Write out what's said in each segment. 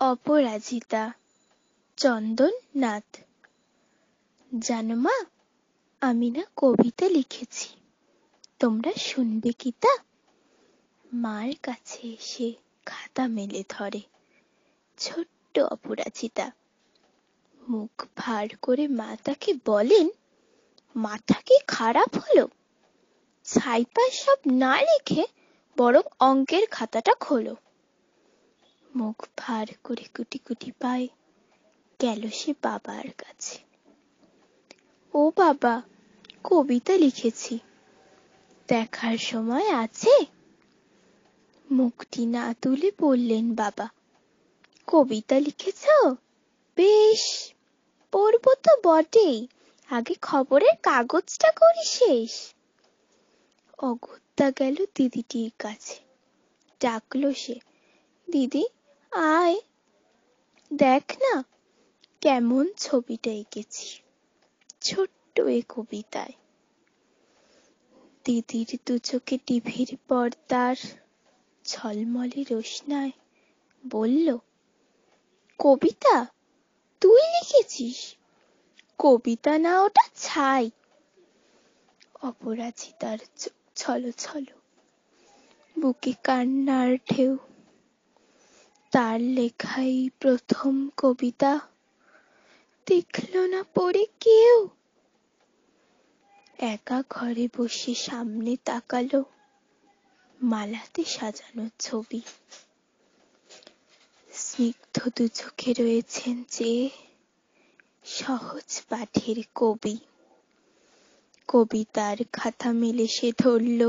অপরাজিতা, চন্দন নাথ। জানো মা, আমি না কবিতা লিখেছি, তোমরা শুনবে কি তা? মার কাছে এসে খাতা মেলে ধরে ছোট্ট অপরাজিতা। মুখ ভার করে মা তাকে বলেন, মাথা কি খারাপ হলো? ছাইপাশ সব না লিখে বরং অঙ্কের খাতাটা খোলো। মুখ ভার করে কুটি কুটি পায় গেল সে বাবার কাছে। ও বাবা, কবিতা লিখেছি, দেখার সময় আছে? মুখটি না তুলে বললেন বাবা, কবিতা লিখেছ? বেশ, পড়বো তো বটেই, আগে খবরের কাগজটা করি শেষ। অগত্যা গেল দিদিটির কাছে, ডাকলো সে, দিদি আয়, দেখ না কেমন ছবিটা এঁকেছি ছোট্ট এ কবিতায়। দিদির দু চোখে টিভির পর্দার ঝলমলে রোশনায় বলল, কবিতা তুই লিখেছিস? কবিতা না, ওটা ছাই। অপরাজিতার চোখ ছলো ছলো, বুকে কান্নার ঢেউ। তার লেখাই প্রথম কবিতা, দেখলো না পড়ে কেউ। একা ঘরে বসে সামনে তাকালো মালাতে সাজানো ছবি। স্নিগ্ধ দু চোখে রয়েছেন যে সহজ পাঠের কবি। কবিতার খাতা মেলে সে ধরল,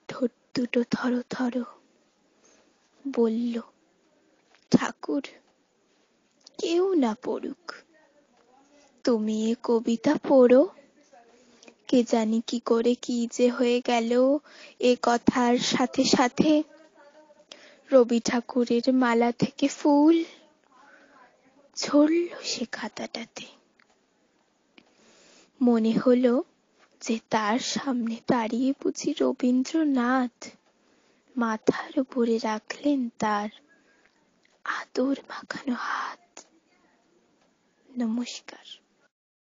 ঠোঁট দুটো থর থর। বলল, ঠাকুর কেউ না পড়ুক, তুমি এ কবিতা পড়ো। কে জানি কি করে কি যে হয়ে গেল এ কথার সাথে সাথে রবি ঠাকুরের মালা থেকে ফুল ঝরল সে খাতাটাতে। মনে হলো যে তার সামনে দাঁড়িয়ে বুঝি রবীন্দ্রনাথ, মাথার উপরে রাখলেন তার আদর মাখানো হাত। নমস্কার।